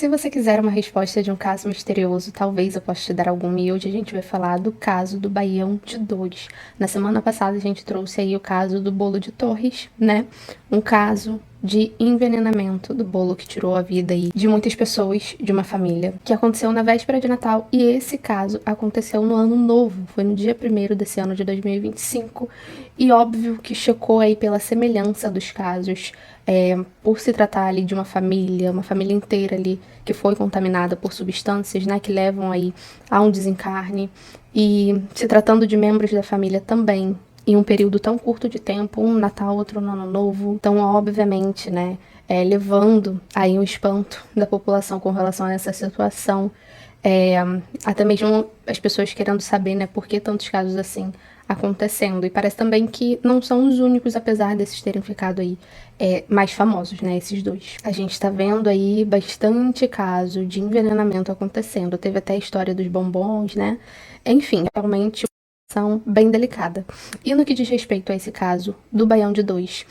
Se você quiser uma resposta de um caso misterioso, talvez eu possa te dar alguma. E hoje a gente vai falar do caso do Baião de Dois. Na semana passada a gente trouxe aí o caso do bolo de Torres, né? Um caso de envenenamento do bolo que tirou a vida aí de muitas pessoas de uma família, que aconteceu na véspera de Natal, e esse caso aconteceu no ano novo, foi no dia 1º desse ano de 2025, e óbvio que chocou aí pela semelhança dos casos, por se tratar ali de uma família inteira ali que foi contaminada por substâncias, né, que levam aí a um desencarne, e se tratando de membros da família também, em um período tão curto de tempo, um Natal, outro no Ano Novo. Então, obviamente, né, levando aí um espanto da população com relação a essa situação. Até mesmo as pessoas querendo saber, né, por que tantos casos assim acontecendo. E parece também que não são os únicos, apesar desses terem ficado aí mais famosos, né, esses dois. A gente tá vendo aí bastante caso de envenenamento acontecendo. Teve até a história dos bombons, né? Enfim, realmente bem delicada. E no que diz respeito a esse caso do Baião de Dois,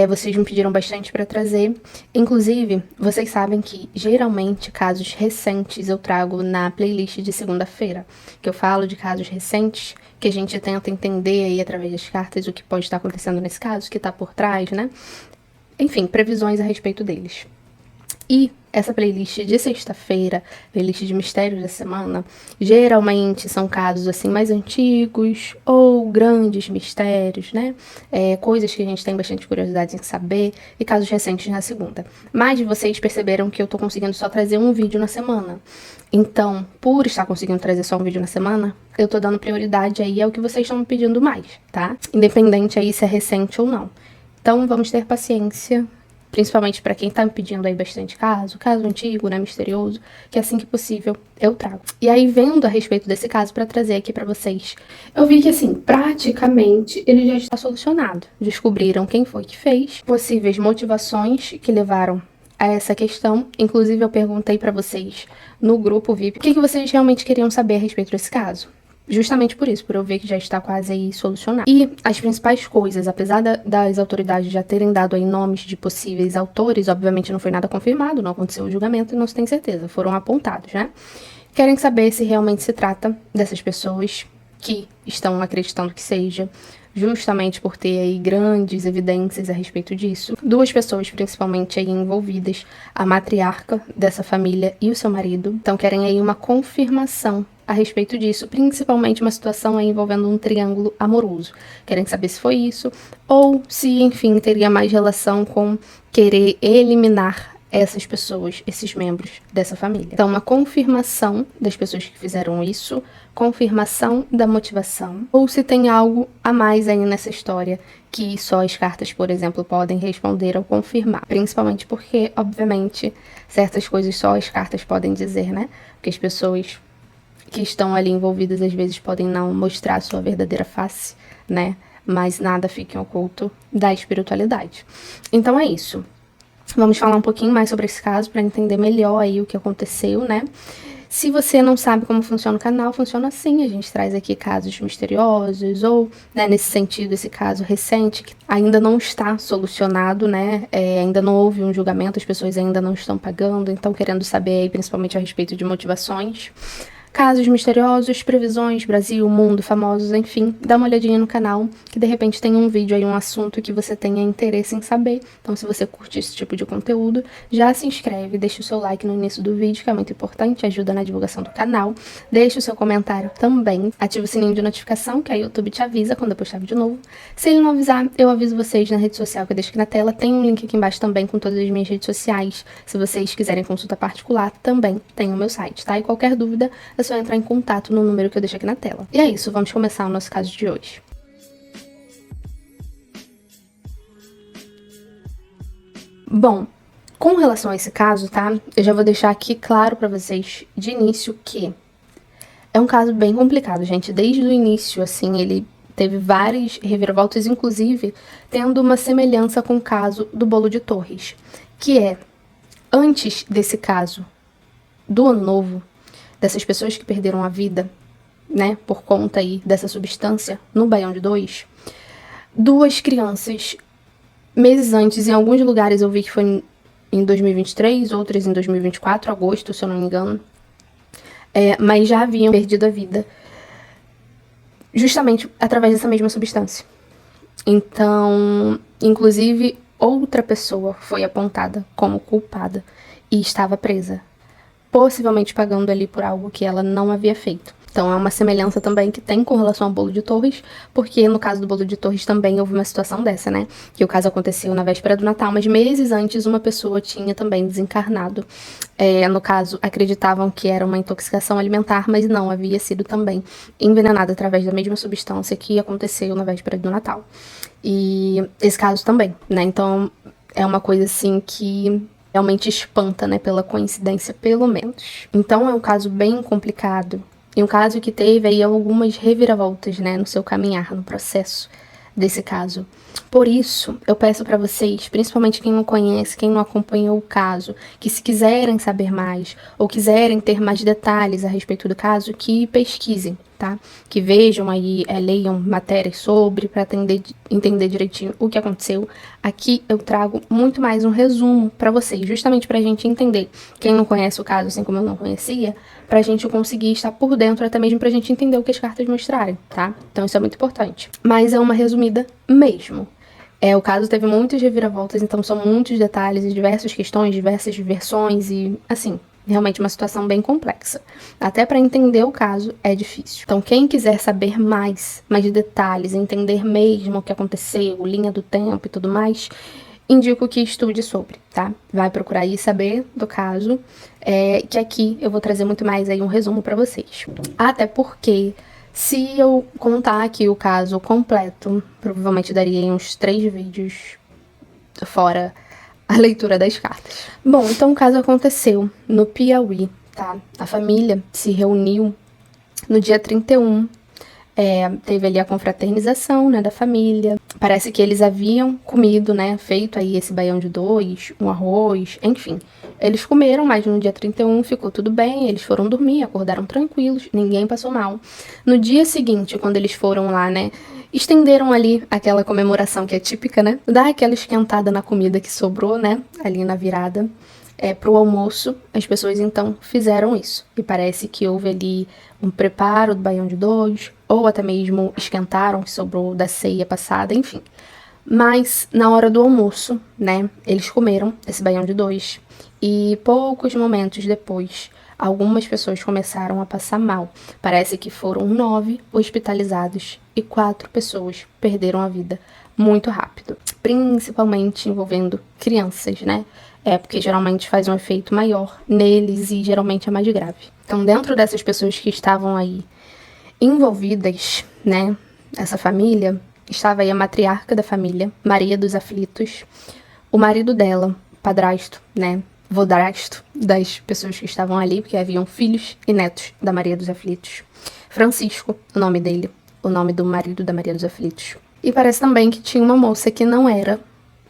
vocês me pediram bastante para trazer. Inclusive, vocês sabem que geralmente casos recentes eu trago na playlist de segunda-feira, que eu falo de casos recentes, que a gente tenta entender aí através das cartas o que pode estar acontecendo nesse caso, o que está por trás, né? Enfim, previsões a respeito deles. E essa playlist de sexta-feira, playlist de mistérios da semana, geralmente são casos assim mais antigos ou grandes mistérios, né? Coisas que a gente tem bastante curiosidade em saber, e casos recentes na segunda. Mas vocês perceberam que eu tô conseguindo só trazer um vídeo na semana. Então, por estar conseguindo trazer só um vídeo na semana, eu tô dando prioridade aí ao que vocês estão me pedindo mais, tá? Independente aí se é recente ou não. Então, vamos ter paciência, principalmente para quem tá me pedindo aí bastante caso antigo, né, misterioso, que assim que possível eu trago. E aí, vendo a respeito desse caso para trazer aqui para vocês, eu vi que assim, praticamente ele já está solucionado. Descobriram quem foi que fez, possíveis motivações que levaram a essa questão. Inclusive, eu perguntei para vocês no grupo VIP o que vocês realmente queriam saber a respeito desse caso. Justamente por isso, por eu ver que já está quase aí solucionado. E as principais coisas, apesar das autoridades já terem dado aí nomes de possíveis autores, obviamente não foi nada confirmado, não aconteceu o julgamento e não se tem certeza, foram apontados, né? Querem saber se realmente se trata dessas pessoas que estão acreditando que seja, justamente por ter aí grandes evidências a respeito disso. Duas pessoas principalmente aí envolvidas, a matriarca dessa família e o seu marido, então querem aí uma confirmação a respeito disso, principalmente uma situação aí envolvendo um triângulo amoroso. Querem saber se foi isso, ou se, enfim, teria mais relação com querer eliminar essas pessoas, esses membros dessa família. Então, uma confirmação das pessoas que fizeram isso, confirmação da motivação, ou se tem algo a mais aí nessa história que só as cartas, por exemplo, podem responder ou confirmar. Principalmente porque, obviamente, certas coisas só as cartas podem dizer, né? Porque as pessoas que estão ali envolvidas às vezes podem não mostrar a sua verdadeira face, né? Mas nada fica oculto da espiritualidade. Então é isso. Vamos falar um pouquinho mais sobre esse caso para entender melhor aí o que aconteceu, né? Se você não sabe como funciona o canal, funciona assim. A gente traz aqui casos misteriosos ou, né, nesse sentido, esse caso recente que ainda não está solucionado, né? Ainda não houve um julgamento, as pessoas ainda não estão pagando, então querendo saber aí, principalmente a respeito de motivações. Casos misteriosos, previsões, Brasil, mundo, famosos, enfim, dá uma olhadinha no canal, que de repente tem um vídeo aí, um assunto que você tenha interesse em saber. Então, se você curte esse tipo de conteúdo, já se inscreve, deixa o seu like no início do vídeo, que é muito importante, ajuda na divulgação do canal. Deixa o seu comentário também, ativa o sininho de notificação, que aí o YouTube te avisa quando eu postar vídeo novo. Se ele não avisar, eu aviso vocês na rede social que eu deixo aqui na tela. Tem um link aqui embaixo também com todas as minhas redes sociais. Se vocês quiserem consulta particular, também tem o meu site, tá? E qualquer dúvida, é só entrar em contato no número que eu deixo aqui na tela. E é isso, vamos começar o nosso caso de hoje. Bom, com relação a esse caso, tá? Eu já vou deixar aqui claro pra vocês de início que é um caso bem complicado, gente. Desde o início, assim, ele teve várias reviravoltas, inclusive tendo uma semelhança com o caso do bolo de Torres, que é, antes desse caso do Ano Novo, dessas pessoas que perderam a vida, né, por conta aí dessa substância no Baião de Dois, duas crianças, meses antes, em alguns lugares eu vi que foi em 2023, outras em 2024, agosto, se eu não me engano. Mas já haviam perdido a vida justamente através dessa mesma substância. Então, inclusive, outra pessoa foi apontada como culpada e estava presa, possivelmente pagando ali por algo que ela não havia feito. Então é uma semelhança também que tem com relação ao bolo de Torres, porque no caso do bolo de Torres também houve uma situação dessa, né? Que o caso aconteceu na véspera do Natal, mas meses antes uma pessoa tinha também desencarnado. No caso, acreditavam que era uma intoxicação alimentar, mas não, havia sido também envenenada através da mesma substância que aconteceu na véspera do Natal. E esse caso também, né? Então é uma coisa assim que realmente espanta, né? Pela coincidência, pelo menos. Então é um caso bem complicado. E um caso que teve aí algumas reviravoltas, né, no seu caminhar, no processo desse caso. Por isso, eu peço para vocês, principalmente quem não conhece, quem não acompanhou o caso, que se quiserem saber mais ou quiserem ter mais detalhes a respeito do caso, que pesquisem, tá? Que vejam aí, leiam matérias sobre, para entender direitinho o que aconteceu. Aqui eu trago muito mais um resumo para vocês, justamente pra gente entender. Quem não conhece o caso, assim como eu não conhecia, pra gente conseguir estar por dentro, até mesmo pra gente entender o que as cartas mostrarem, tá? Então isso é muito importante. Mas é uma resumida mesmo. O caso teve muitas reviravoltas, então são muitos detalhes e diversas questões, diversas versões e, assim, realmente uma situação bem complexa. Até para entender o caso é difícil. Então, quem quiser saber mais detalhes, entender mesmo o que aconteceu, linha do tempo e tudo mais, indico que estude sobre, tá? Vai procurar aí saber do caso, que aqui eu vou trazer muito mais aí um resumo para vocês. Até porque se eu contar aqui o caso completo, provavelmente daria uns 3 vídeos fora a leitura das cartas. Bom, então o caso aconteceu no Piauí, tá? A família se reuniu no dia 31. Teve ali a confraternização, né, da família. Parece que eles haviam comido, né, feito aí esse baião de 2, um arroz, enfim. Eles comeram, mas no dia 31 ficou tudo bem, eles foram dormir, acordaram tranquilos, ninguém passou mal. No dia seguinte, quando eles foram lá, né, estenderam ali aquela comemoração que é típica, né, dar aquela esquentada na comida que sobrou, né, ali na virada. Pro almoço, as pessoas então fizeram isso. E parece que houve ali um preparo do baião de 2, ou até mesmo esquentaram o que sobrou da ceia passada, enfim. Mas na hora do almoço, né, eles comeram esse baião de 2 e poucos momentos depois, algumas pessoas começaram a passar mal. Parece que foram 9 hospitalizados e 4 pessoas perderam a vida muito rápido, principalmente envolvendo crianças, né? Porque geralmente faz um efeito maior neles e geralmente é mais grave. Então, dentro dessas pessoas que estavam aí envolvidas, né, essa família, estava aí a matriarca da família, Maria dos Aflitos, o marido dela, padrasto, né, vodrasto das pessoas que estavam ali, porque haviam filhos e netos da Maria dos Aflitos. Francisco, o nome dele, o nome do marido da Maria dos Aflitos. E parece também que tinha uma moça que não era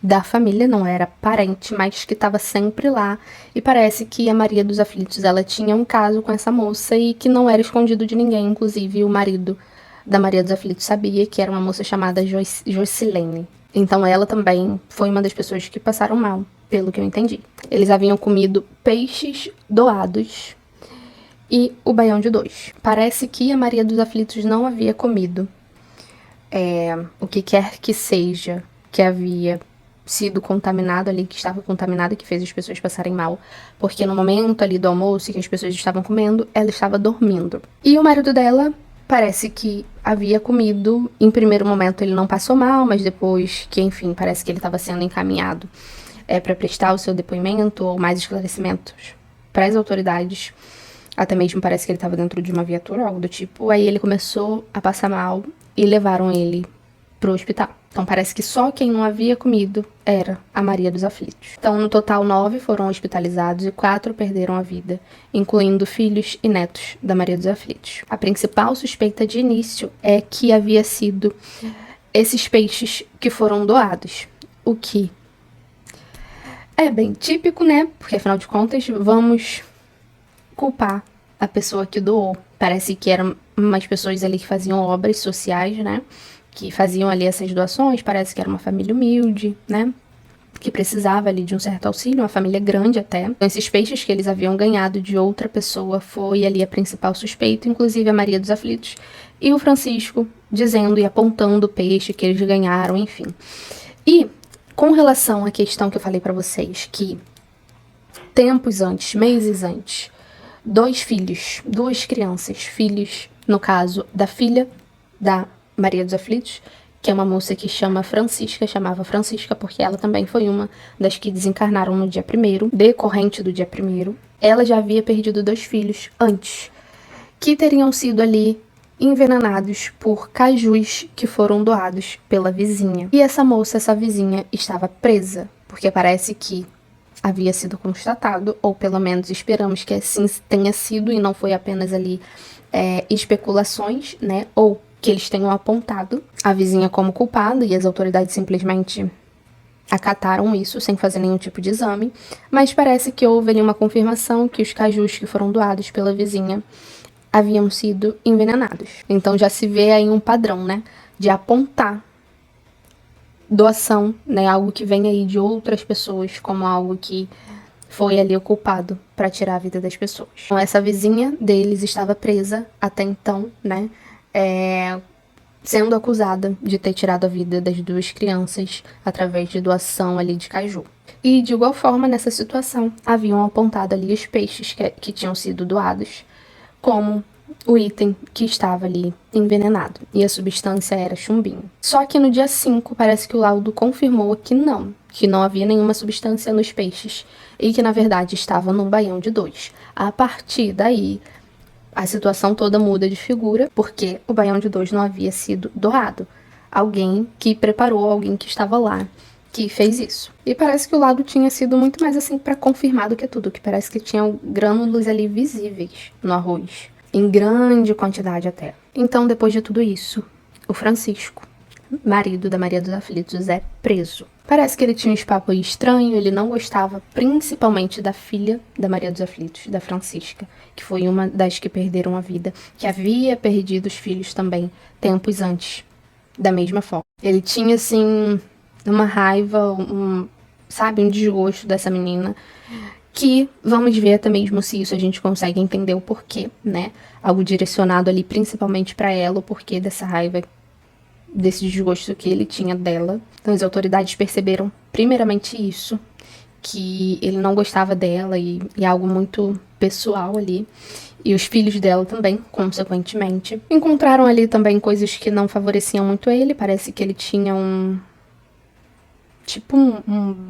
da família, não era parente, mas que estava sempre lá. E parece que a Maria dos Aflitos, ela tinha um caso com essa moça e que não era escondido de ninguém. Inclusive, o marido da Maria dos Aflitos sabia que era uma moça chamada Jocilene. Então, ela também foi uma das pessoas que passaram mal, pelo que eu entendi. Eles haviam comido peixes doados e o baião de 2. Parece que a Maria dos Aflitos não havia comido o que quer que seja que havia sido contaminado ali, que estava contaminado, que fez as pessoas passarem mal, porque no momento ali do almoço que as pessoas estavam comendo, ela estava dormindo. E o marido dela parece que havia comido, em primeiro momento ele não passou mal, mas depois que, enfim, parece que ele estava sendo encaminhado para prestar o seu depoimento ou mais esclarecimentos para as autoridades, até mesmo parece que ele estava dentro de uma viatura, algo do tipo, aí ele começou a passar mal e levaram ele pro hospital. Então parece que só quem não havia comido era a Maria dos Aflitos. Então no total 9 foram hospitalizados e 4 perderam a vida, incluindo filhos e netos da Maria dos Aflitos. A principal suspeita de início é que havia sido esses peixes que foram doados, o que é bem típico, né? Porque afinal de contas vamos culpar a pessoa que doou. Parece que eram umas pessoas ali que faziam obras sociais, né? Que faziam ali essas doações, parece que era uma família humilde, né? que precisava ali de um certo auxílio, uma família grande até. Então, esses peixes que eles haviam ganhado de outra pessoa foi ali a principal suspeita, inclusive a Maria dos Aflitos, e o Francisco dizendo e apontando o peixe que eles ganharam, enfim. E com relação à questão que eu falei pra vocês, que tempos antes, meses antes, duas crianças, filhos, no caso, da filha da Maria dos Aflitos, que é uma moça que chamava Francisca, porque ela também foi uma das que desencarnaram no dia 1º, decorrente do dia 1º. Ela já havia perdido 2 filhos antes, que teriam sido ali envenenados por cajus que foram doados pela vizinha. E essa vizinha, estava presa, porque parece que havia sido constatado, ou pelo menos esperamos que assim tenha sido e não foi apenas ali especulações, né, ou que eles tenham apontado a vizinha como culpada e as autoridades simplesmente acataram isso sem fazer nenhum tipo de exame, mas parece que houve ali uma confirmação que os cajus que foram doados pela vizinha haviam sido envenenados. Então já se vê aí um padrão, né, de apontar doação, né, algo que vem aí de outras pessoas como algo que foi ali o culpado para tirar a vida das pessoas. Então, essa vizinha deles estava presa até então, né, sendo acusada de ter tirado a vida das 2 crianças através de doação ali de caju. E de igual forma, nessa situação, haviam apontado ali os peixes que tinham sido doados como o item que estava ali envenenado, e a substância era chumbinho. Só que no dia 5, parece que o laudo confirmou que não havia nenhuma substância nos peixes, e que na verdade estava num baião de 2. A partir daí, a situação toda muda de figura, porque o baião de 2 não havia sido doado. Alguém que preparou, alguém que estava lá, que fez isso. E parece que o laudo tinha sido muito mais assim para confirmar do que tudo, que parece que tinham grânulos ali visíveis no arroz, em grande quantidade até. Então, depois de tudo isso, o Francisco, marido da Maria dos Aflitos, é preso. Parece que ele tinha um papo estranho, ele não gostava principalmente da filha da Maria dos Aflitos, da Francisca, que foi uma das que perderam a vida, que havia perdido os filhos também tempos antes, da mesma forma. Ele tinha, assim, uma raiva, um desgosto dessa menina, que vamos ver até mesmo se isso a gente consegue entender o porquê, né? Algo direcionado ali principalmente para ela, o porquê dessa raiva, desse desgosto que ele tinha dela. Então as autoridades perceberam primeiramente isso, que ele não gostava dela e algo muito pessoal ali. E os filhos dela também, consequentemente. Encontraram ali também coisas que não favoreciam muito ele. Parece que ele tinha um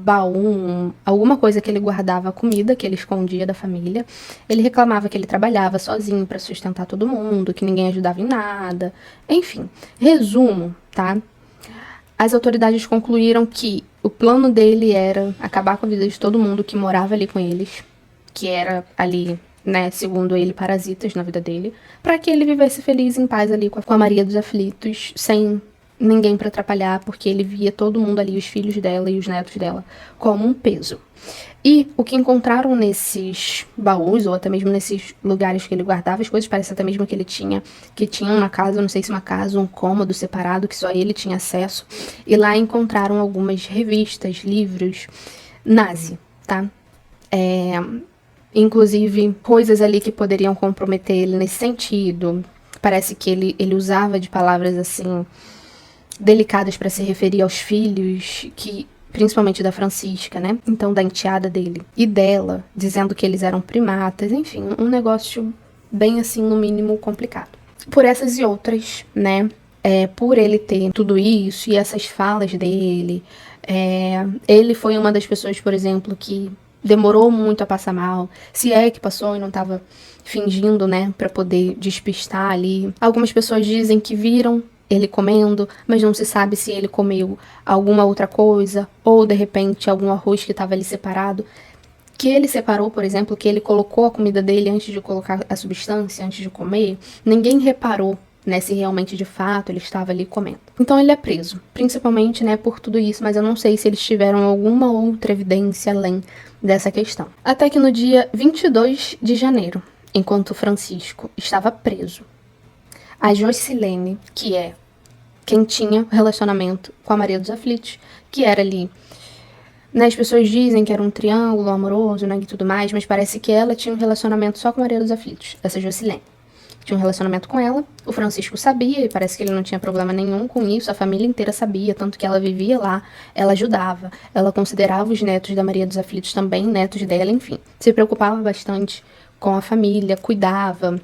baú, alguma coisa que ele guardava comida, que ele escondia da família. Ele reclamava que ele trabalhava sozinho para sustentar todo mundo, que ninguém ajudava em nada. Enfim, resumo, tá? As autoridades concluíram que o plano dele era acabar com a vida de todo mundo que morava ali com eles, que era ali, né, segundo ele, parasitas na vida dele, para que ele vivesse feliz em paz ali com a Maria dos Aflitos, sem ninguém para atrapalhar, porque ele via todo mundo ali, os filhos dela e os netos dela, como um peso. E o que encontraram nesses baús, ou até mesmo nesses lugares que ele guardava as coisas, parece até mesmo que ele tinha uma casa, não sei se uma casa, um cômodo separado, que só ele tinha acesso, e lá encontraram algumas revistas, livros, nazi, tá? Inclusive, coisas ali que poderiam comprometer ele nesse sentido. Parece que ele usava de palavras assim delicadas para se referir aos filhos, que principalmente da Francisca, né? Então, da enteada dele e dela, dizendo que eles eram primatas, enfim, um negócio bem assim, no mínimo, complicado. Por essas e outras, né? Por ele ter tudo isso e essas falas dele, ele foi uma das pessoas, por exemplo, que demorou muito a passar mal, se é que passou e não estava fingindo, né, para poder despistar ali. Algumas pessoas dizem que viram ele comendo, mas não se sabe se ele comeu alguma outra coisa, ou de repente algum arroz que estava ali separado, que ele separou, por exemplo, que ele colocou a comida dele antes de colocar a substância, antes de comer. Ninguém reparou, né, se realmente de fato ele estava ali comendo. Então ele é preso, principalmente, né, por tudo isso, mas eu não sei se eles tiveram alguma outra evidência além dessa questão. Até que no dia 22 de janeiro, enquanto Francisco estava preso, a Jocilene, que é quem tinha relacionamento com a Maria dos Aflitos, que era ali Né, as pessoas dizem que era um triângulo amoroso, né, e tudo mais, mas parece que ela tinha um relacionamento só com Maria dos Aflitos, essa Jocilene. Tinha um relacionamento com ela, o Francisco sabia, e parece que ele não tinha problema nenhum com isso, a família inteira sabia, tanto que ela vivia lá, ela ajudava, ela considerava os netos da Maria dos Aflitos também netos dela, enfim. Se preocupava bastante com a família, cuidava,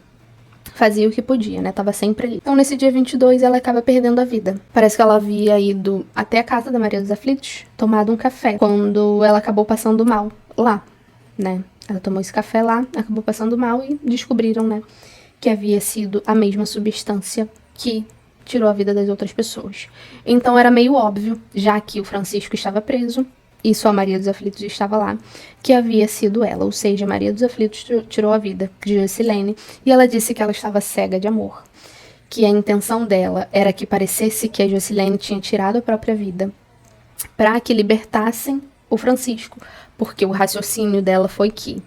fazia o que podia, né? Tava sempre ali. Então, nesse dia 22, ela acaba perdendo a vida. Parece que ela havia ido até a casa da Maria dos Aflitos, tomado um café, quando ela acabou passando mal lá, né? Ela tomou esse café lá, acabou passando mal e descobriram, né, que havia sido a mesma substância que tirou a vida das outras pessoas. Então era meio óbvio, já que o Francisco estava preso e só Maria dos Aflitos estava lá, que havia sido ela, ou seja, Maria dos Aflitos tirou a vida de Jocilene, e ela disse que ela estava cega de amor, que a intenção dela era que parecesse que a Jocilene tinha tirado a própria vida para que libertassem o Francisco, porque o raciocínio dela foi que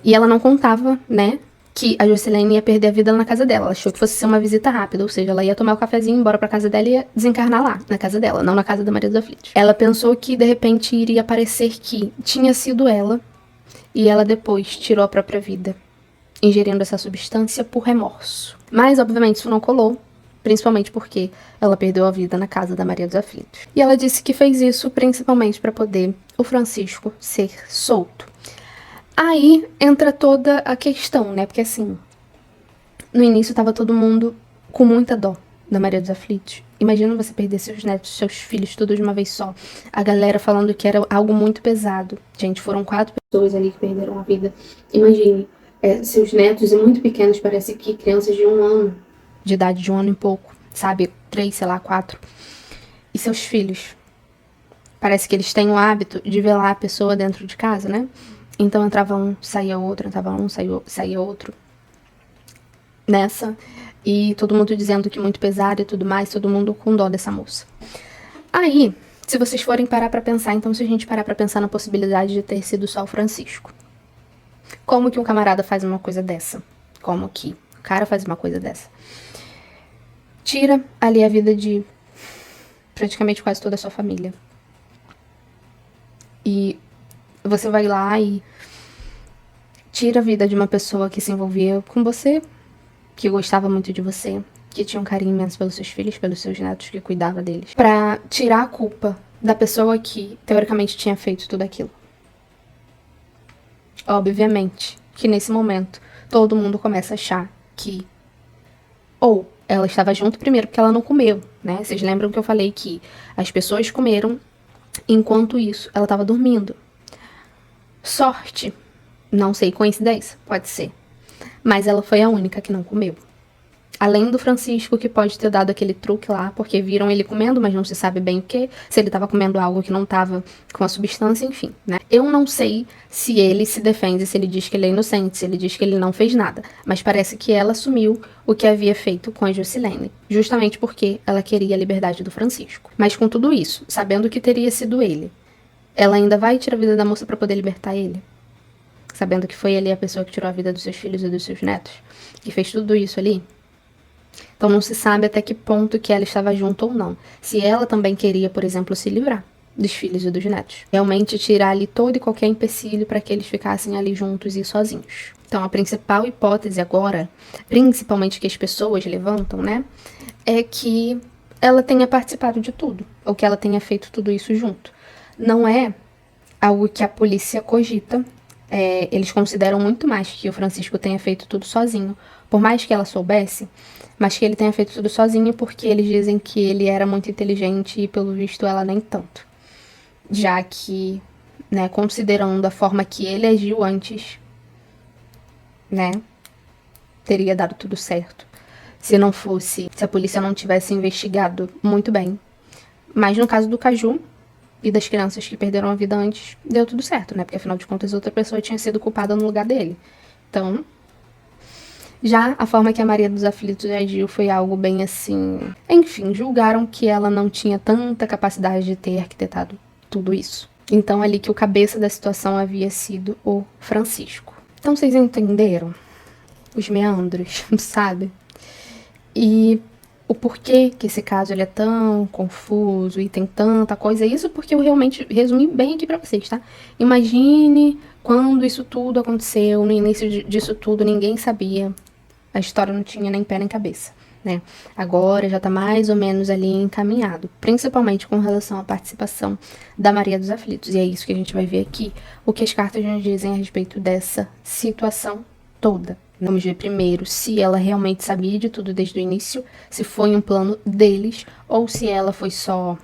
e ela não contava, né, que a Jocilene ia perder a vida na casa dela. Ela achou que fosse ser uma visita rápida, ou seja, ela ia tomar o cafezinho, ir embora pra casa dela e ia desencarnar lá, na casa dela, não na casa da Maria dos Aflitos. Ela pensou que, de repente, iria parecer que tinha sido ela, e ela depois tirou a própria vida, ingerindo essa substância por remorso. Mas, obviamente, isso não colou, principalmente porque ela perdeu a vida na casa da Maria dos Aflitos. E ela disse que fez isso principalmente para poder o Francisco ser solto. Aí entra toda a questão, né? Porque assim, no início tava todo mundo com muita dó da Maria dos Aflitos. Imagina você perder seus netos, seus filhos, tudo de uma vez só. A galera falando que era algo muito pesado. Gente, foram 4 pessoas ali que perderam a vida. Imagine, seus netos e muito pequenos, parece que crianças de 1 ano, de idade de 1 ano e pouco, sabe? 3, sei lá, 4. E seus filhos. Parece que eles têm o hábito de velar a pessoa dentro de casa, né? Então entrava um, saía outro, entrava um, saía outro. Nessa. E todo mundo dizendo que muito pesado e tudo mais, todo mundo com dó dessa moça. Aí, se vocês forem parar pra pensar, então se a gente parar pra pensar na possibilidade de ter sido só o Francisco. Como que um camarada faz uma coisa dessa? Como que o cara faz uma coisa dessa? Tira ali a vida de praticamente quase toda a sua família. E você vai lá e tira a vida de uma pessoa que se envolvia com você, que gostava muito de você, que tinha um carinho imenso pelos seus filhos, pelos seus netos, que cuidava deles, pra tirar a culpa da pessoa que, teoricamente, tinha feito tudo aquilo. Obviamente que nesse momento todo mundo começa a achar que ou ela estava junto primeiro porque ela não comeu, né? Vocês lembram que eu falei que as pessoas comeram, enquanto isso ela estava dormindo. Sorte, não sei, coincidência, pode ser. Mas ela foi a única que não comeu. Além do Francisco, que pode ter dado aquele truque lá, porque viram ele comendo, mas não se sabe bem o que, se ele estava comendo algo que não estava com a substância, enfim, né? Eu não sei se ele se defende, se ele diz que ele é inocente, se ele diz que ele não fez nada, mas parece que ela assumiu o que havia feito com a Jocilene, justamente porque ela queria a liberdade do Francisco. Mas com tudo isso, sabendo que teria sido ele, ela ainda vai tirar a vida da moça para poder libertar ele? Sabendo que foi ele a pessoa que tirou a vida dos seus filhos e dos seus netos, que fez tudo isso ali? Então não se sabe até que ponto que ela estava junto ou não. Se ela também queria, por exemplo, se livrar dos filhos e dos netos. Realmente tirar ali todo e qualquer empecilho para que eles ficassem ali juntos e sozinhos. Então a principal hipótese agora, principalmente que as pessoas levantam, né, é que ela tenha participado de tudo, ou que ela tenha feito tudo isso junto. Não é algo que a polícia cogita. Eles consideram muito mais que o Francisco tenha feito tudo sozinho, por mais que ela soubesse, mas que ele tenha feito tudo sozinho, porque eles dizem que ele era muito inteligente e, pelo visto, ela nem tanto. Já que, né, considerando a forma que ele agiu antes, né, teria dado tudo certo. Se não fosse, se a polícia não tivesse investigado muito bem. Mas no caso do Caju e das crianças que perderam a vida antes, deu tudo certo, né? Porque afinal de contas outra pessoa tinha sido culpada no lugar dele. Então, já a forma que a Maria dos Aflitos agiu foi algo bem assim... Enfim, julgaram que ela não tinha tanta capacidade de ter arquitetado tudo isso. Então, ali que o cabeça da situação havia sido o Francisco. Então, vocês entenderam os meandros, sabe? E o porquê que esse caso ele é tão confuso e tem tanta coisa. Isso porque eu realmente resumi bem aqui pra vocês, tá? Imagine quando isso tudo aconteceu, no início disso tudo, ninguém sabia. A história não tinha nem pé nem cabeça, né? Agora já tá mais ou menos ali encaminhado, principalmente com relação à participação da Maria dos Aflitos. E é isso que a gente vai ver aqui, o que as cartas nos dizem a respeito dessa situação toda. Vamos ver primeiro se ela realmente sabia de tudo desde o início, se foi um plano deles, ou se ela foi só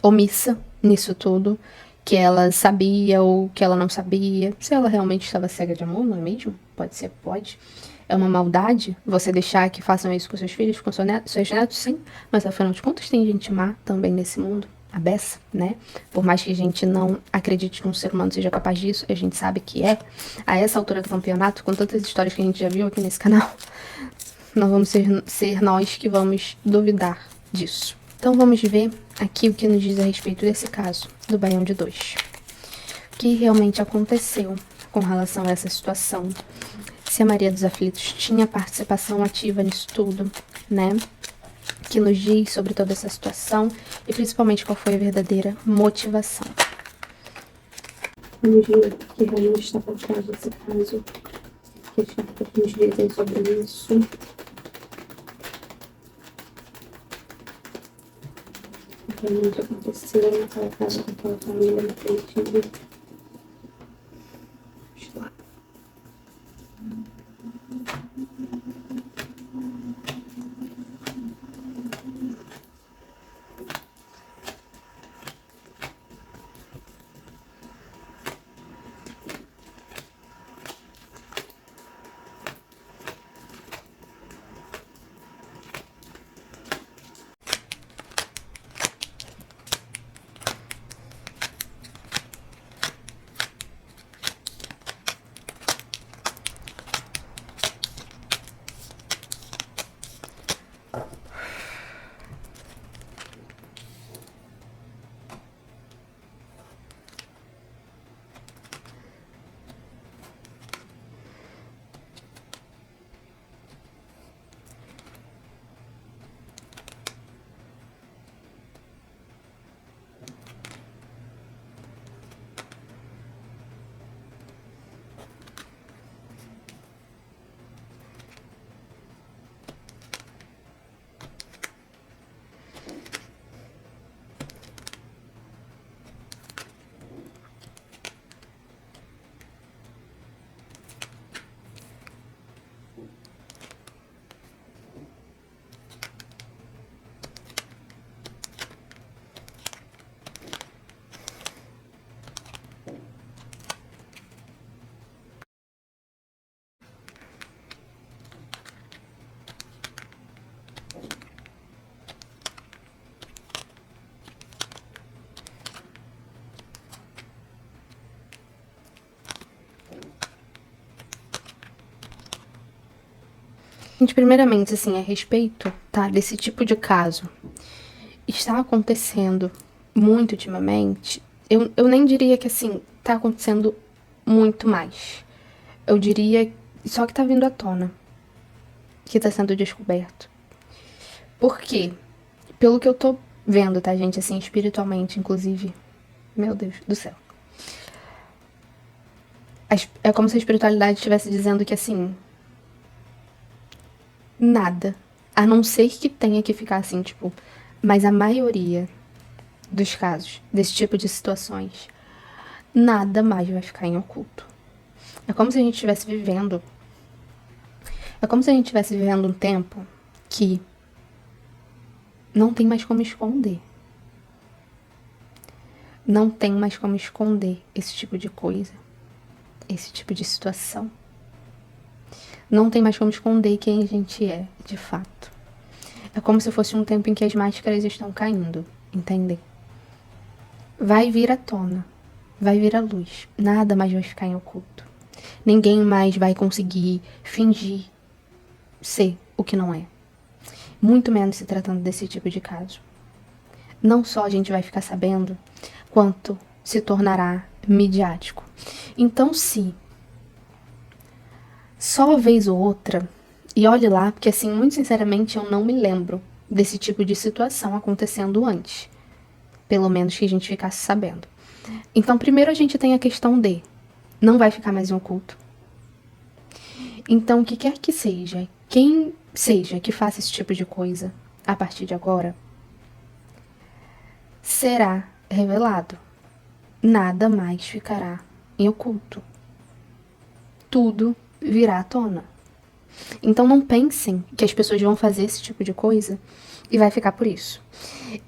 omissa nisso tudo, que ela sabia ou que ela não sabia, se ela realmente estava cega de amor, não é mesmo? Pode ser, pode. É uma maldade você deixar que façam isso com seus filhos, com seus netos, sim, mas afinal de contas tem gente má também nesse mundo, a beça, né? Por mais que a gente não acredite que um ser humano seja capaz disso, a gente sabe que é. A essa altura do campeonato, com tantas histórias que a gente já viu aqui nesse canal, não vamos ser nós que vamos duvidar disso. Então vamos ver aqui o que nos diz a respeito desse caso do Baião de 2. O que realmente aconteceu com relação a essa situação. Se a Maria dos Aflitos tinha participação ativa nisso tudo, né? Que nos diz sobre toda essa situação e principalmente qual foi a verdadeira motivação. Vamos ver o que realmente está por trás desse caso. O que as cartas nos dizem sobre isso. O que realmente aconteceu naquela casa com aquela família definitiva. Vamos lá. Gente, primeiramente, assim, a respeito, tá, desse tipo de caso, está acontecendo muito ultimamente, eu nem diria que, assim, tá acontecendo muito mais. Eu diria só que tá vindo à tona, que tá sendo descoberto. Por quê? Pelo que eu tô vendo, tá, gente, assim, espiritualmente, inclusive, meu Deus do céu. É como se a espiritualidade estivesse dizendo que, assim, nada. A não ser que tenha que ficar assim, tipo. Mas a maioria dos casos, desse tipo de situações, nada mais vai ficar em oculto. É como se a gente estivesse vivendo. É como se a gente estivesse vivendo um tempo que não tem mais como esconder. Não tem mais como esconder esse tipo de coisa. Esse tipo de situação. Não tem mais como esconder quem a gente é, de fato. É como se fosse um tempo em que as máscaras estão caindo, entendem? Vai vir à tona, vai vir à luz. Nada mais vai ficar em oculto. Ninguém mais vai conseguir fingir ser o que não é. Muito menos se tratando desse tipo de caso. Não só a gente vai ficar sabendo, quanto se tornará midiático. Então, se só uma vez ou outra, e olhe lá, porque assim, muito sinceramente, eu não me lembro desse tipo de situação acontecendo antes. Pelo menos que a gente ficasse sabendo. Então, primeiro a gente tem a questão de não vai ficar mais em oculto. Então, o que quer que seja, quem seja que faça esse tipo de coisa a partir de agora, será revelado. Nada mais ficará em oculto. Tudo virá à tona. Então não pensem que as pessoas vão fazer esse tipo de coisa e vai ficar por isso.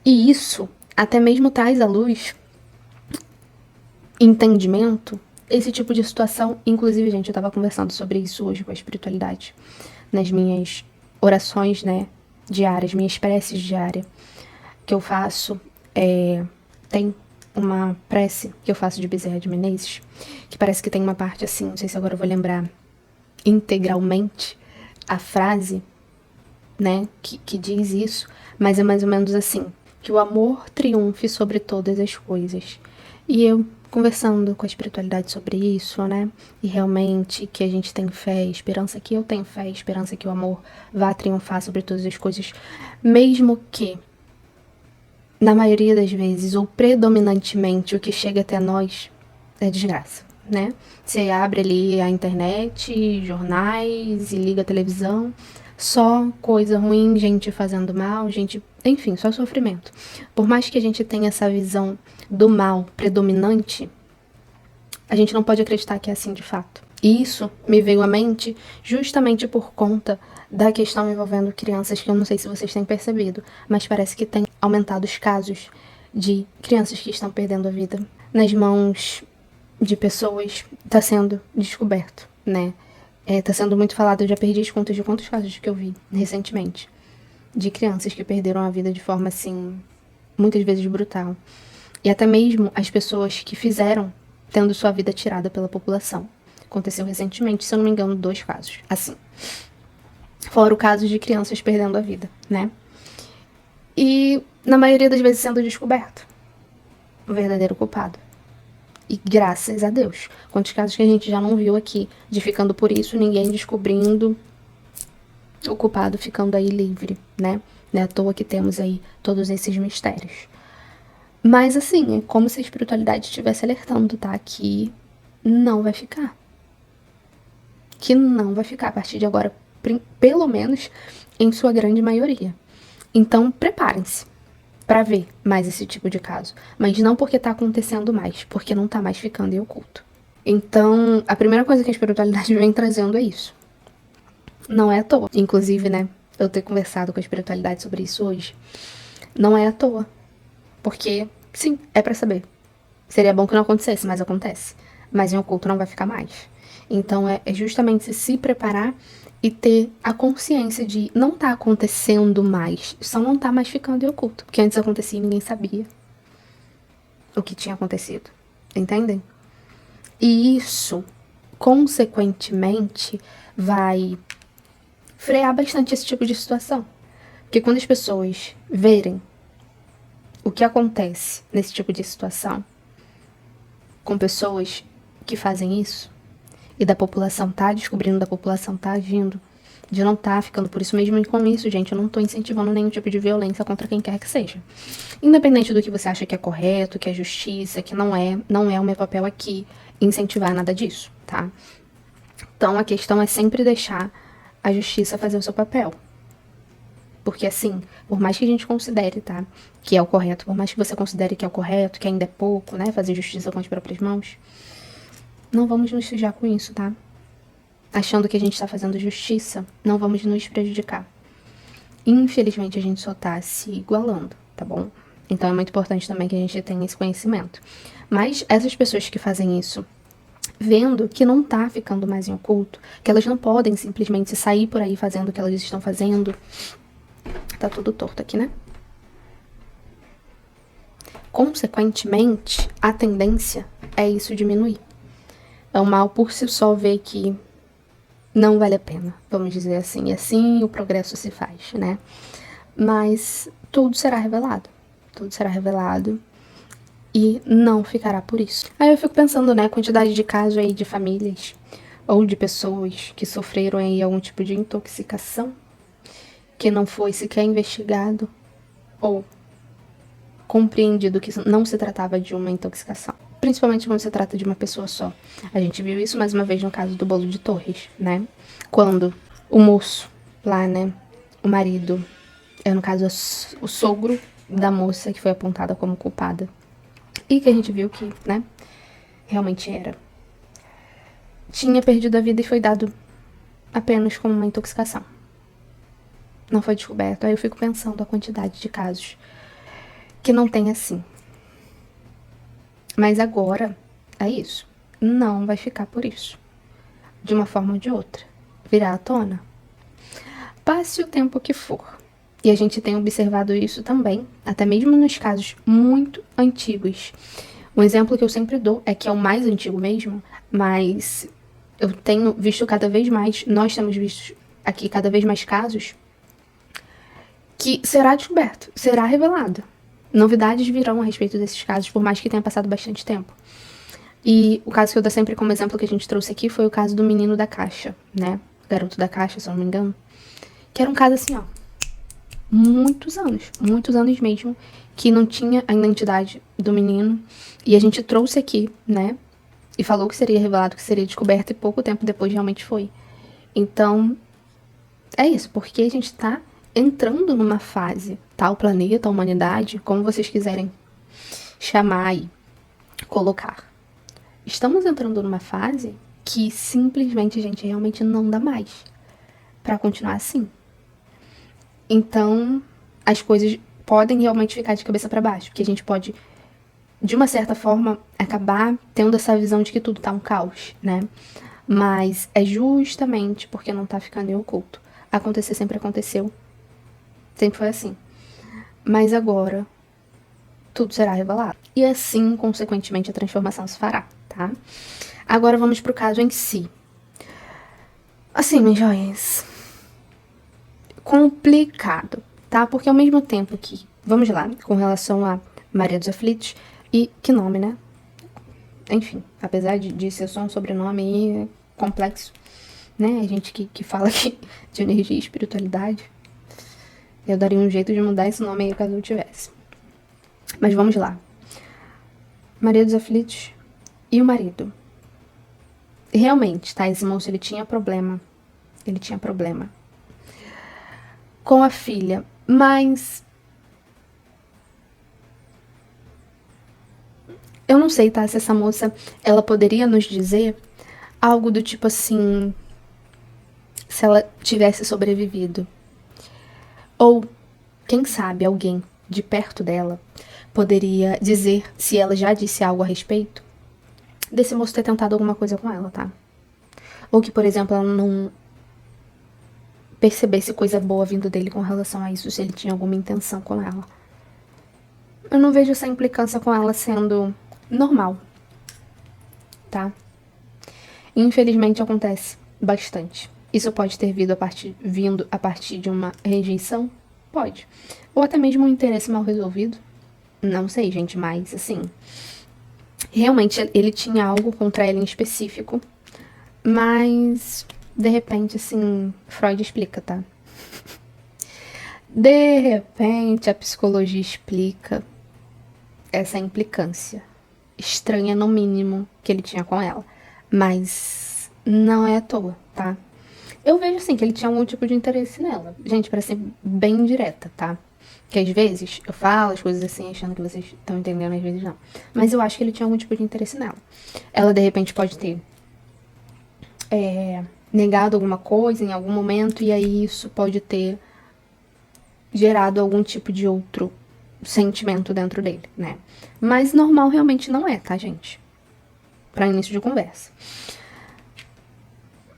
E isso até mesmo traz à luz entendimento, esse tipo de situação. Inclusive, gente, eu tava conversando sobre isso hoje com a espiritualidade, nas minhas orações, né, diárias, minhas preces diárias que eu faço. Tem uma prece que eu faço de Bezerra de Menezes, que parece que tem uma parte assim, não sei se agora eu vou lembrar integralmente a frase, né, que diz isso, mas é mais ou menos assim: que o amor triunfe sobre todas as coisas. E eu conversando com a espiritualidade sobre isso, né, e realmente que a gente tem fé, esperança, que eu tenho fé, esperança que o amor vá triunfar sobre todas as coisas, mesmo que na maioria das vezes, ou predominantemente, o que chega até nós é desgraça, né? Você abre ali a internet, jornais e liga a televisão, só coisa ruim, gente fazendo mal, gente, enfim, só sofrimento. Por mais que a gente tenha essa visão do mal predominante, a gente não pode acreditar que é assim de fato. E isso me veio à mente justamente por conta da questão envolvendo crianças, que eu não sei se vocês têm percebido, mas parece que tem aumentado os casos de crianças que estão perdendo a vida nas mãos de pessoas. Está sendo descoberto, né? Tá sendo muito falado, eu já perdi as contas de quantos casos que eu vi recentemente de crianças que perderam a vida de forma assim, muitas vezes brutal. E até mesmo as pessoas que fizeram tendo sua vida tirada pela população. Aconteceu recentemente, se eu não me engano, 2 casos. Assim. Fora o caso de crianças perdendo a vida, né? E, na maioria das vezes, sendo descoberto o verdadeiro culpado. E graças a Deus. Quantos casos que a gente já não viu aqui, de ficando por isso, ninguém descobrindo, o culpado ficando aí livre, né? Não é à toa que temos aí todos esses mistérios. Mas, assim, é como se a espiritualidade estivesse alertando, tá? Que não vai ficar. Que não vai ficar a partir de agora, pelo menos em sua grande maioria. Então, preparem-se para ver mais esse tipo de caso. Mas não porque tá acontecendo mais, porque não tá mais ficando em oculto. Então, a primeira coisa que a espiritualidade vem trazendo é isso. Não é à toa. Inclusive, né, eu ter conversado com a espiritualidade sobre isso hoje. Não é à toa. Porque, sim, é para saber. Seria bom que não acontecesse, mas acontece. Mas em oculto não vai ficar mais. Então, é justamente se preparar e ter a consciência de não tá acontecendo mais, só não tá mais ficando em oculto. Porque antes acontecia e ninguém sabia o que tinha acontecido. Entendem? E isso, consequentemente, vai frear bastante esse tipo de situação. Porque quando as pessoas verem o que acontece nesse tipo de situação, com pessoas que fazem isso, e da população tá descobrindo, da população tá agindo, de não tá ficando por isso mesmo. E com isso, gente, eu não tô incentivando nenhum tipo de violência contra quem quer que seja. Independente do que você acha que é correto, que é justiça, que não é o meu papel aqui incentivar nada disso, tá? Então a questão é sempre deixar a justiça fazer o seu papel. Porque assim, por mais que a gente considere, tá, que é o correto, por mais que você considere que é o correto, que ainda é pouco, né, fazer justiça com as próprias mãos, não vamos nos sujar com isso, tá? Achando que a gente tá fazendo justiça, não vamos nos prejudicar. Infelizmente, a gente só tá se igualando, tá bom? Então é muito importante também que a gente tenha esse conhecimento. Mas essas pessoas que fazem isso, vendo que não tá ficando mais em oculto, que elas não podem simplesmente sair por aí fazendo o que elas estão fazendo. Tá tudo torto aqui, né? Consequentemente, a tendência é isso diminuir. É o mal por si só ver que não vale a pena, vamos dizer assim. E assim o progresso se faz, né? Mas tudo será revelado. Tudo será revelado e não ficará por isso. Aí eu fico pensando, né, a quantidade de casos aí de famílias ou de pessoas que sofreram aí algum tipo de intoxicação que não foi sequer investigado ou compreendido que não se tratava de uma intoxicação. Principalmente quando se trata de uma pessoa só. A gente viu isso mais uma vez no caso do bolo de Torres, né? Quando o moço lá, né, o marido, no caso o sogro da moça que foi apontada como culpada. E que a gente viu que, né, realmente era. Tinha perdido a vida e foi dado apenas como uma intoxicação. Não foi descoberto. Aí eu fico pensando a quantidade de casos que não tem assim. Mas agora, é isso. Não vai ficar por isso. De uma forma ou de outra. Virá à tona. Passe o tempo que for. E a gente tem observado isso também, até mesmo nos casos muito antigos. Um exemplo que eu sempre dou é que é o mais antigo mesmo, mas eu tenho visto cada vez mais, nós temos visto aqui cada vez mais casos que será descoberto, será revelado. Novidades virão a respeito desses casos, por mais que tenha passado bastante tempo. E o caso que eu dou sempre como exemplo que a gente trouxe aqui foi o caso do menino da caixa, né? Garoto da caixa, se eu não me engano. Que era um caso assim, ó, muitos anos mesmo, que não tinha a identidade do menino. E a gente trouxe aqui, né? E falou que seria revelado, que seria descoberto, e pouco tempo depois realmente foi. Então, é isso, porque a gente tá entrando numa fase, tá? O planeta, a humanidade, como vocês quiserem chamar e colocar. Estamos entrando numa fase que simplesmente a gente realmente não dá mais pra continuar assim. Então, as coisas podem realmente ficar de cabeça para baixo, que a gente pode, de uma certa forma, acabar tendo essa visão de que tudo tá um caos, né? Mas é justamente porque não tá ficando em oculto. Acontecer sempre aconteceu. Sempre foi assim. Mas agora, tudo será revelado. E assim, consequentemente, a transformação se fará, tá? Agora vamos pro caso em si. Assim, meus joias, complicado, tá? Porque ao mesmo tempo que, vamos lá, com relação a Maria dos Aflitos, e que nome, né? Enfim, apesar de ser só um sobrenome aí complexo, né? A gente que fala aqui de energia e espiritualidade, eu daria um jeito de mudar esse nome aí caso eu tivesse. Mas vamos lá. Maria dos Aflitos e o marido. Realmente, tá? Esse moço, ele tinha problema. Ele tinha problema com a filha, mas eu não sei, tá? Se essa moça, ela poderia nos dizer algo do tipo assim, se ela tivesse sobrevivido. Ou, quem sabe, alguém de perto dela poderia dizer se ela já disse algo a respeito desse moço ter tentado alguma coisa com ela, tá? Ou que, por exemplo, ela não percebesse coisa boa vindo dele com relação a isso, se ele tinha alguma intenção com ela. Eu não vejo essa implicância com ela sendo normal, tá? Infelizmente acontece bastante. Isso pode ter vindo a partir de uma rejeição? Pode. Ou até mesmo um interesse mal resolvido. Não sei, gente, mas assim, realmente ele tinha algo contra ela em específico, mas de repente, assim, Freud explica, tá? De repente a psicologia explica essa implicância estranha, no mínimo, que ele tinha com ela. Mas não é à toa, tá? Eu vejo, assim, que ele tinha algum tipo de interesse nela. Gente, pra ser bem direta, tá? Que às vezes eu falo as coisas assim, achando que vocês estão entendendo, às vezes não. Mas eu acho que ele tinha algum tipo de interesse nela. Ela, de repente, pode ter negado alguma coisa em algum momento, e aí isso pode ter gerado algum tipo de outro sentimento dentro dele, né? Mas normal realmente não é, tá, gente? Pra início de conversa.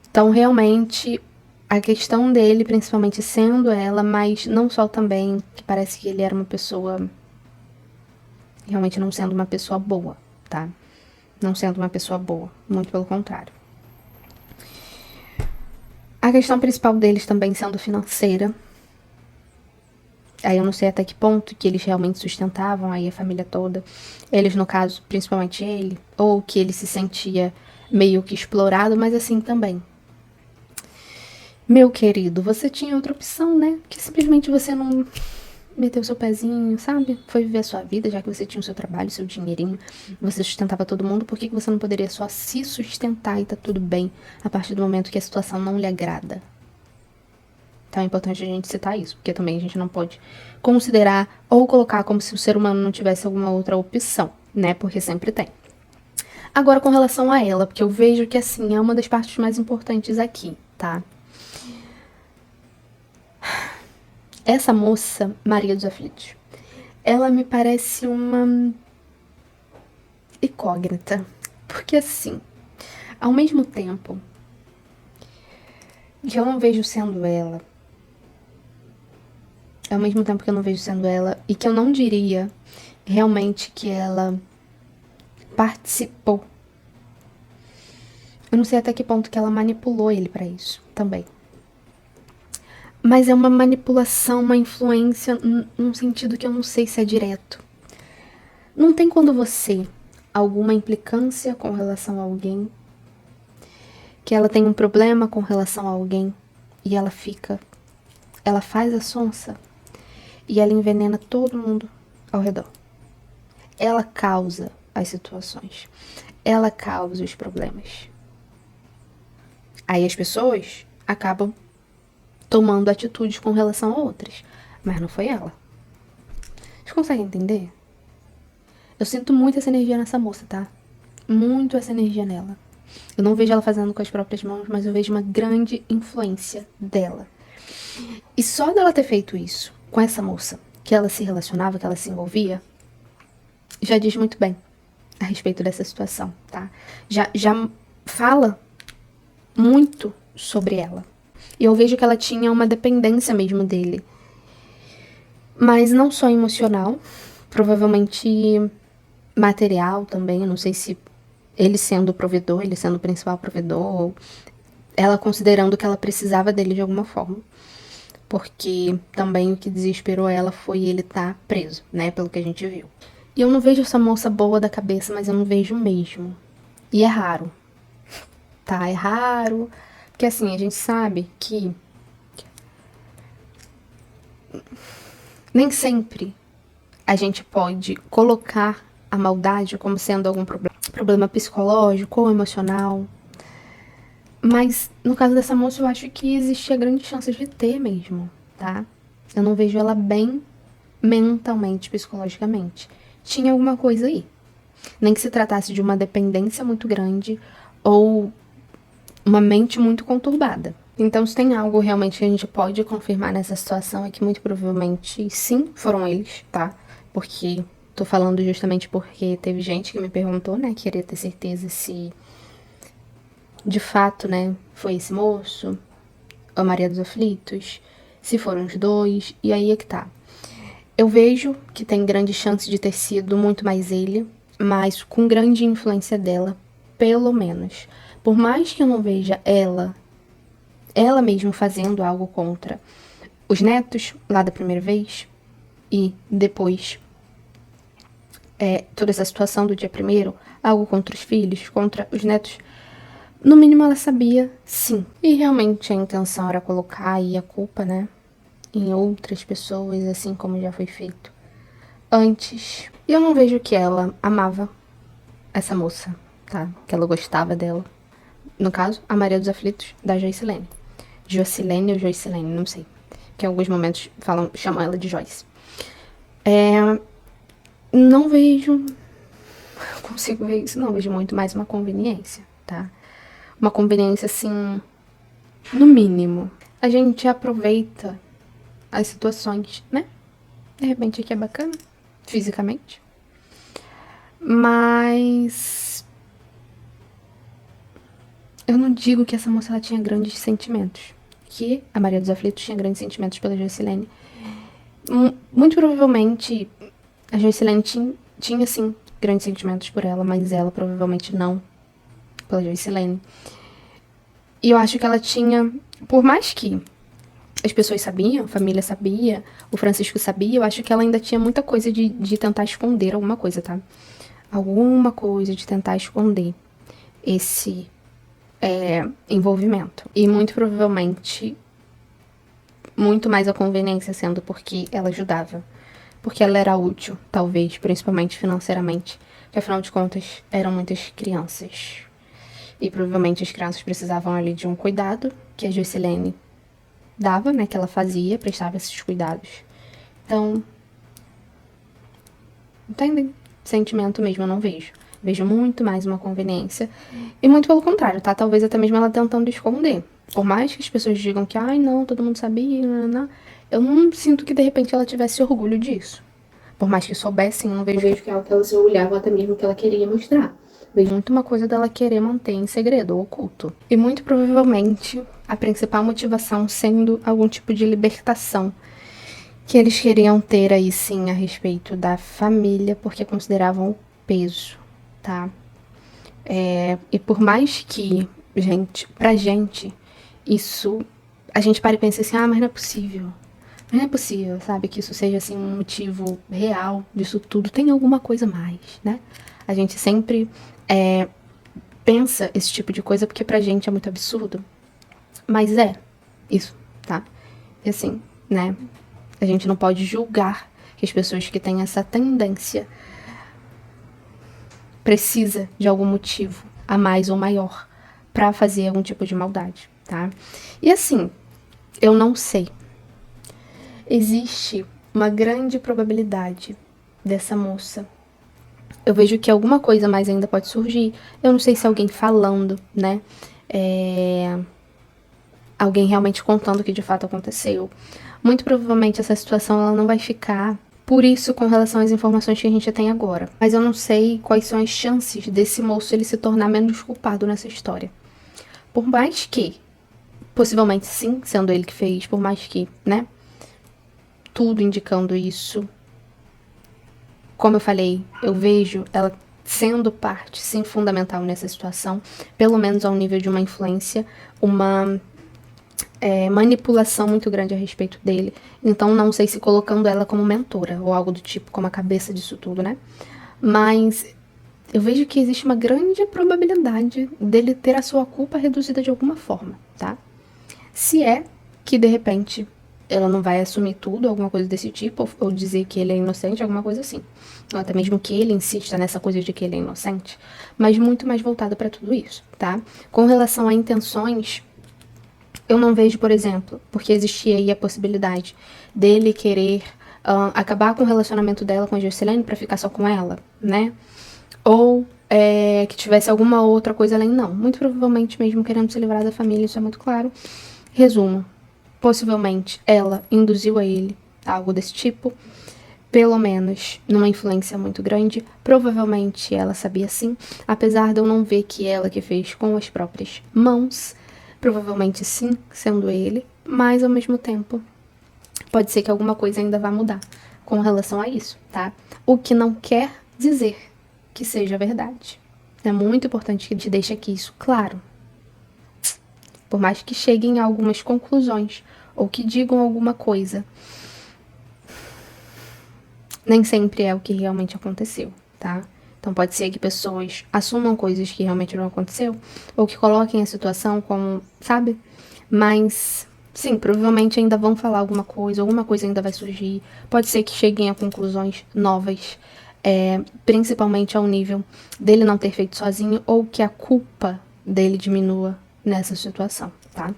Então, realmente, a questão dele, principalmente sendo ela, mas não só também, que parece que ele era uma pessoa, realmente não sendo uma pessoa boa, tá? Não sendo uma pessoa boa, muito pelo contrário. A questão principal deles também sendo financeira. Aí eu não sei até que ponto que eles realmente sustentavam aí a família toda. Eles, no caso, principalmente ele. Ou que ele se sentia meio que explorado, mas assim também. Meu querido, você tinha outra opção, né? Que simplesmente você não meteu seu pezinho, sabe? Foi viver a sua vida, já que você tinha o seu trabalho, seu dinheirinho, você sustentava todo mundo, por que que você não poderia só se sustentar e tá tudo bem a partir do momento que a situação não lhe agrada? Então é importante a gente citar isso, porque também a gente não pode considerar ou colocar como se o ser humano não tivesse alguma outra opção, né? Porque sempre tem. Agora, com relação a ela, porque eu vejo que, assim, é uma das partes mais importantes aqui, tá? Essa moça, Maria dos Aflitos, ela me parece uma incógnita. Porque, assim, ao mesmo tempo que eu não vejo sendo ela, ao mesmo tempo que eu não vejo sendo ela, e que eu não diria realmente que ela participou. Eu não sei até que ponto que ela manipulou ele pra isso também. Mas é uma manipulação, uma influência num sentido que eu não sei se é direto. Não tem quando você, alguma implicância com relação a alguém, que ela tem um problema com relação a alguém, e ela faz a sonsa, e ela envenena todo mundo ao redor. Ela causa as situações. Ela causa os problemas. Aí as pessoas acabam tomando atitudes com relação a outras. Mas não foi ela. Vocês conseguem entender? Eu sinto muito essa energia nessa moça, tá? Muito essa energia nela. Eu não vejo ela fazendo com as próprias mãos, mas eu vejo uma grande influência dela. E só dela ter feito isso com essa moça, que ela se relacionava, que ela se envolvia, já diz muito bem a respeito dessa situação, tá? Já fala muito sobre ela. E eu vejo que ela tinha uma dependência mesmo dele. Mas não só emocional, provavelmente material também. Eu não sei se ele sendo o provedor, ele sendo o principal provedor, ou ela considerando que ela precisava dele de alguma forma. Porque também o que desesperou ela foi ele estar preso, né? Pelo que a gente viu. E eu não vejo essa moça boa da cabeça, mas eu não vejo mesmo. E é raro. Tá, é raro. Porque assim, a gente sabe que nem sempre a gente pode colocar a maldade como sendo algum problema psicológico ou emocional. Mas no caso dessa moça, eu acho que existia grande chance de ter mesmo, tá? Eu não vejo ela bem mentalmente, psicologicamente. Tinha alguma coisa aí. Nem que se tratasse de uma dependência muito grande ou uma mente muito conturbada. Então, se tem algo realmente que a gente pode confirmar nessa situação é que muito provavelmente sim, foram eles, tá? Porque tô falando justamente porque teve gente que me perguntou, né? Queria ter certeza se de fato, né, foi esse moço, a Maria dos Aflitos, se foram os dois, e aí é que tá. Eu vejo que tem grande chance de ter sido muito mais ele, mas com grande influência dela, pelo menos. Por mais que eu não veja ela mesma fazendo algo contra os netos lá da primeira vez, e depois toda essa situação do dia primeiro, algo contra os filhos, contra os netos, no mínimo ela sabia, sim. E realmente a intenção era colocar aí a culpa, né, em outras pessoas, assim como já foi feito antes. E eu não vejo que ela amava essa moça, tá? Que ela gostava dela. No caso, a Maria dos Aflitos, da Joycelene. Jocilene ou Joycelene, não sei. Que em alguns momentos chamam ela de Joyce. Não vejo... consigo ver isso, não. Vejo muito mais uma conveniência, tá? Uma conveniência, assim, no mínimo. A gente aproveita as situações, né? De repente aqui é bacana, fisicamente. Mas... eu não digo que essa moça ela tinha grandes sentimentos. Que a Maria dos Aflitos tinha grandes sentimentos pela Joycelene. Muito provavelmente a Joycelene tinha sim grandes sentimentos por ela, mas ela provavelmente não pela Joycelene. E eu acho que ela tinha, por mais que as pessoas sabiam, a família sabia, o Francisco sabia, eu acho que ela ainda tinha muita coisa de tentar esconder alguma coisa, tá? Alguma coisa de tentar esconder esse envolvimento. E muito provavelmente, muito mais a conveniência sendo porque ela ajudava. Porque ela era útil, talvez, principalmente financeiramente. Porque afinal de contas, eram muitas crianças. E provavelmente as crianças precisavam ali de um cuidado que a Juscelene dava, né? Que ela fazia, prestava esses cuidados. Então, entendem? Sentimento mesmo eu não vejo. Vejo muito mais uma conveniência. E muito pelo contrário, tá? Talvez até mesmo ela tentando esconder. Por mais que as pessoas digam que, ai, não, todo mundo sabia, não, eu não sinto que de repente ela tivesse orgulho disso. Por mais que soubessem, eu não vejo que é algo que ela se orgulhava até mesmo que ela queria mostrar. Vejo muito uma coisa dela querer manter em segredo ou oculto. E muito provavelmente a principal motivação sendo algum tipo de libertação que eles queriam ter aí sim a respeito da família, porque consideravam o peso, tá? E por mais que, gente, pra gente, isso, a gente para e pensa assim, ah, mas não é possível. Não é possível, sabe, que isso seja assim um motivo real disso tudo. Tem alguma coisa mais, né? A gente sempre pensa esse tipo de coisa porque pra gente é muito absurdo. Mas é isso, tá? E assim, né? A gente não pode julgar que as pessoas que têm essa tendência precisa de algum motivo a mais ou maior pra fazer algum tipo de maldade, tá? E assim, eu não sei. Existe uma grande probabilidade dessa moça. Eu vejo que alguma coisa mais ainda pode surgir. Eu não sei se alguém falando, né? Alguém realmente contando o que de fato aconteceu. Muito provavelmente essa situação ela não vai ficar por isso com relação às informações que a gente tem agora. Mas eu não sei quais são as chances desse moço ele se tornar menos culpado nessa história. Por mais que, possivelmente sim, sendo ele que fez, por mais que, né? Tudo indicando isso. Como eu falei, eu vejo ela sendo parte, sim, fundamental nessa situação, pelo menos ao nível de uma influência, uma manipulação muito grande a respeito dele. Então, não sei se colocando ela como mentora ou algo do tipo, como a cabeça disso tudo, né? Mas eu vejo que existe uma grande probabilidade dele ter a sua culpa reduzida de alguma forma, tá? Se é que, de repente, ela não vai assumir tudo, alguma coisa desse tipo, ou dizer que ele é inocente, alguma coisa assim. Ou até mesmo que ele insista nessa coisa de que ele é inocente, mas muito mais voltado para tudo isso, tá? Com relação a intenções, eu não vejo, por exemplo, porque existia aí a possibilidade dele querer acabar com o relacionamento dela com a Juscelene pra ficar só com ela, né? Ou que tivesse alguma outra coisa além, não. Muito provavelmente mesmo querendo se livrar da família, isso é muito claro. Resumo, possivelmente ela induziu a ele algo desse tipo, pelo menos numa influência muito grande. Provavelmente ela sabia sim, apesar de eu não ver que ela que fez com as próprias mãos. Provavelmente sim, sendo ele, mas ao mesmo tempo pode ser que alguma coisa ainda vá mudar com relação a isso, tá? O que não quer dizer que seja verdade. É muito importante que a gente deixe aqui isso claro. Por mais que cheguem a algumas conclusões ou que digam alguma coisa, nem sempre é o que realmente aconteceu, tá? Então pode ser que pessoas assumam coisas que realmente não aconteceu, ou que coloquem a situação como, sabe? Mas, sim, provavelmente ainda vão falar alguma coisa ainda vai surgir. Pode ser que cheguem a conclusões novas, principalmente ao nível dele não ter feito sozinho, ou que a culpa dele diminua nessa situação, tá?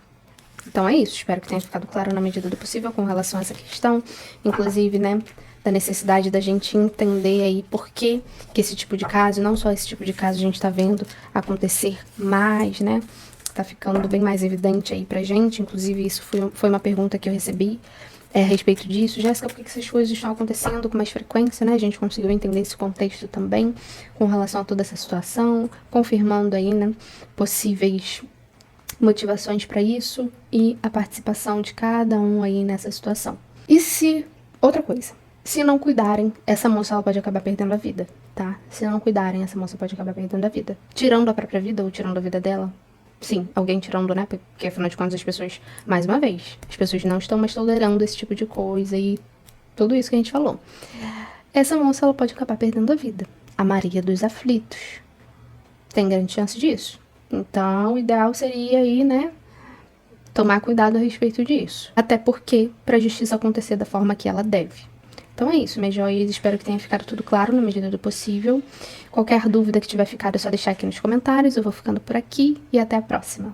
Então é isso, espero que tenha ficado claro na medida do possível com relação a essa questão, inclusive, né, da necessidade da gente entender aí por que esse tipo de caso, não só esse tipo de caso a gente tá vendo acontecer mais, né, tá ficando bem mais evidente aí pra gente, inclusive isso foi uma pergunta que eu recebi a respeito disso. Jéssica, por que essas coisas estão acontecendo com mais frequência, né, a gente conseguiu entender esse contexto também com relação a toda essa situação, confirmando aí, né, possíveis motivações para isso e a participação de cada um aí nessa situação. E se, outra coisa, se não cuidarem, essa moça ela pode acabar perdendo a vida, tá? Se não cuidarem, essa moça pode acabar perdendo a vida. Tirando a própria vida ou tirando a vida dela. Sim, alguém tirando, né? Porque afinal de contas as pessoas, mais uma vez, as pessoas não estão mais tolerando esse tipo de coisa e tudo isso que a gente falou. Essa moça ela pode acabar perdendo a vida. A Maria dos Aflitos. Tem grande chance disso. Então, o ideal seria aí, né, tomar cuidado a respeito disso. Até porque, para a justiça acontecer da forma que ela deve. Então é isso, minhas joias. Espero que tenha ficado tudo claro na medida do possível. Qualquer dúvida que tiver ficado é só deixar aqui nos comentários. Eu vou ficando por aqui e até a próxima.